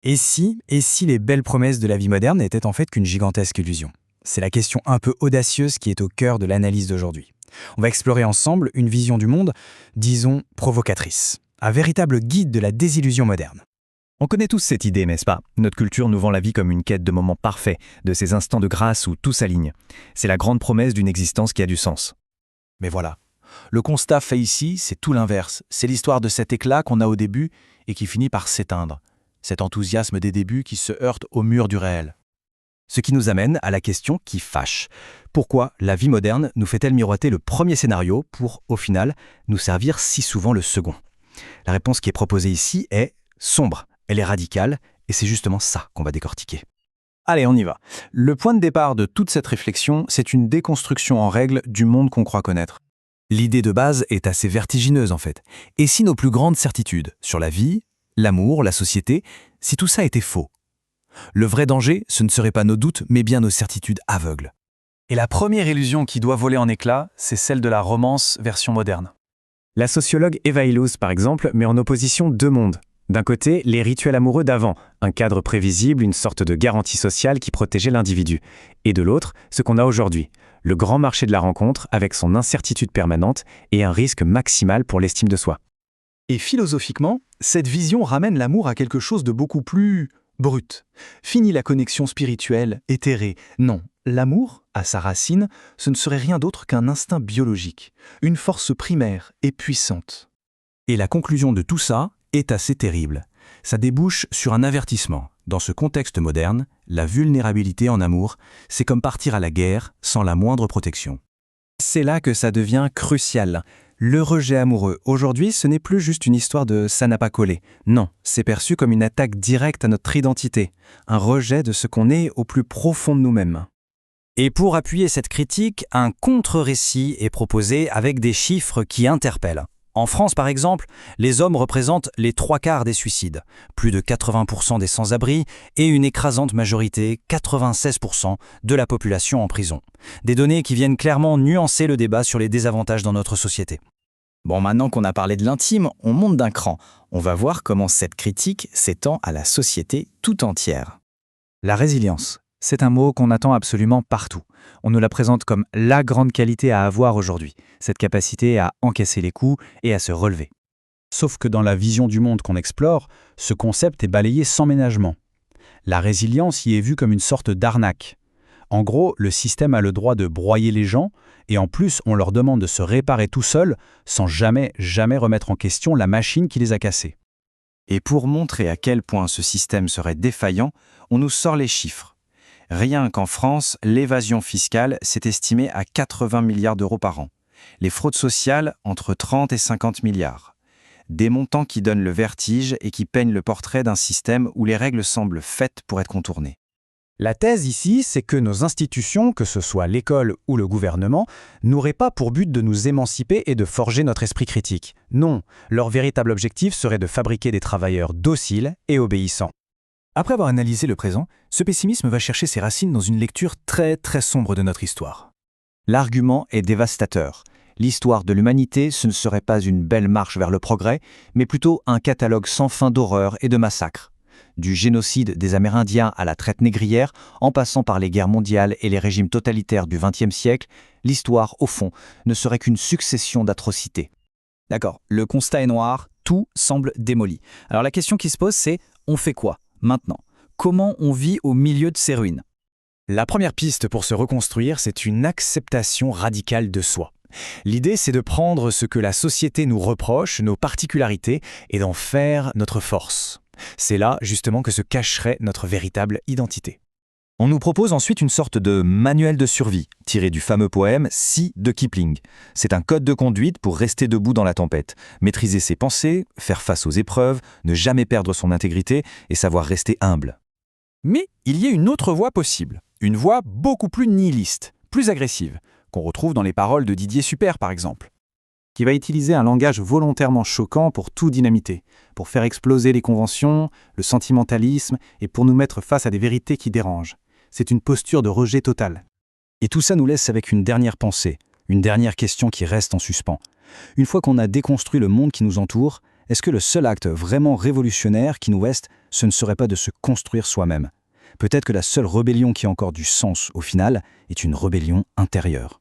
Et si les belles promesses de la vie moderne n'étaient en fait qu'une gigantesque illusion? C'est la question un peu audacieuse qui est au cœur de l'analyse d'aujourd'hui. On va explorer ensemble une vision du monde, disons, provocatrice. Un véritable guide de la désillusion moderne. On connaît tous cette idée, n'est-ce pas? Notre culture nous vend la vie comme une quête de moments parfaits, de ces instants de grâce où tout s'aligne. C'est la grande promesse d'une existence qui a du sens. Mais voilà, le constat fait ici, c'est tout l'inverse. C'est l'histoire de cet éclat qu'on a au début et qui finit par s'éteindre. Cet enthousiasme des débuts qui se heurte au mur du réel. Ce qui nous amène à la question qui fâche. Pourquoi la vie moderne nous fait-elle miroiter le premier scénario pour, au final, nous servir si souvent le second? La réponse qui est proposée ici est sombre, elle est radicale, et c'est justement ça qu'on va décortiquer. Allez, on y va. Le point de départ de toute cette réflexion, c'est une déconstruction en règle du monde qu'on croit connaître. L'idée de base est assez vertigineuse en fait. Et si nos plus grandes certitudes sur la vie, l'amour, la société, si tout ça était faux? Le vrai danger, ce ne serait pas nos doutes, mais bien nos certitudes aveugles. Et la première illusion qui doit voler en éclats, c'est celle de la romance version moderne. La sociologue Eva Illouz, par exemple, met en opposition deux mondes. D'un côté, les rituels amoureux d'avant, un cadre prévisible, une sorte de garantie sociale qui protégeait l'individu. Et de l'autre, ce qu'on a aujourd'hui, le grand marché de la rencontre avec son incertitude permanente et un risque maximal pour l'estime de soi. Et philosophiquement, cette vision ramène l'amour à quelque chose de beaucoup plus brut. Fini la connexion spirituelle, éthérée. Non, l'amour, à sa racine, ce ne serait rien d'autre qu'un instinct biologique, une force primaire et puissante. Et la conclusion de tout ça est assez terrible. Ça débouche sur un avertissement. Dans ce contexte moderne, la vulnérabilité en amour, c'est comme partir à la guerre sans la moindre protection. C'est là que ça devient crucial. Le rejet amoureux, aujourd'hui, ce n'est plus juste une histoire de « ça n'a pas collé ». Non, c'est perçu comme une attaque directe à notre identité, un rejet de ce qu'on est au plus profond de nous-mêmes. Et pour appuyer cette critique, un contre-récit est proposé avec des chiffres qui interpellent. En France, par exemple, les hommes représentent les 3/4 des suicides, plus de 80% des sans-abri et une écrasante majorité, 96% de la population en prison. Des données qui viennent clairement nuancer le débat sur les désavantages dans notre société. Bon, maintenant qu'on a parlé de l'intime, on monte d'un cran. On va voir comment cette critique s'étend à la société tout entière. La résilience, c'est un mot qu'on attend absolument partout. On nous la présente comme la grande qualité à avoir aujourd'hui, cette capacité à encaisser les coups et à se relever. Sauf que dans la vision du monde qu'on explore, ce concept est balayé sans ménagement. La résilience y est vue comme une sorte d'arnaque. En gros, le système a le droit de broyer les gens, et en plus, on leur demande de se réparer tout seuls, sans jamais remettre en question la machine qui les a cassés. Et pour montrer à quel point ce système serait défaillant, on nous sort les chiffres. Rien qu'en France, l'évasion fiscale s'est estimée à 80 milliards d'euros par an. Les fraudes sociales, entre 30 et 50 milliards. Des montants qui donnent le vertige et qui peignent le portrait d'un système où les règles semblent faites pour être contournées. La thèse ici, c'est que nos institutions, que ce soit l'école ou le gouvernement, n'auraient pas pour but de nous émanciper et de forger notre esprit critique. Non, leur véritable objectif serait de fabriquer des travailleurs dociles et obéissants. Après avoir analysé le présent, ce pessimisme va chercher ses racines dans une lecture très sombre de notre histoire. L'argument est dévastateur. L'histoire de l'humanité, ce ne serait pas une belle marche vers le progrès, mais plutôt un catalogue sans fin d'horreurs et de massacres. Du génocide des Amérindiens à la traite négrière, en passant par les guerres mondiales et les régimes totalitaires du XXe siècle, l'histoire, au fond, ne serait qu'une succession d'atrocités. D'accord, le constat est noir, tout semble démoli. Alors la question qui se pose, c'est on fait quoi maintenant? Comment on vit au milieu de ces ruines? La première piste pour se reconstruire, c'est une acceptation radicale de soi. L'idée, c'est de prendre ce que la société nous reproche, nos particularités, et d'en faire notre force. C'est là, justement, que se cacherait notre véritable identité. On nous propose ensuite une sorte de manuel de survie, tiré du fameux poème « Si » de Kipling. C'est un code de conduite pour rester debout dans la tempête, maîtriser ses pensées, faire face aux épreuves, ne jamais perdre son intégrité et savoir rester humble. Mais il y a une autre voie possible, une voie beaucoup plus nihiliste, plus agressive, qu'on retrouve dans les paroles de Didier Super par exemple, qui va utiliser un langage volontairement choquant pour tout dynamiter, pour faire exploser les conventions, le sentimentalisme et pour nous mettre face à des vérités qui dérangent. C'est une posture de rejet total. Et tout ça nous laisse avec une dernière pensée, une dernière question qui reste en suspens. Une fois qu'on a déconstruit le monde qui nous entoure, Est-ce que le seul acte vraiment révolutionnaire qui nous reste, ce ne serait pas de se construire soi-même? Peut-être que la seule rébellion qui a encore du sens, au final, est une rébellion intérieure.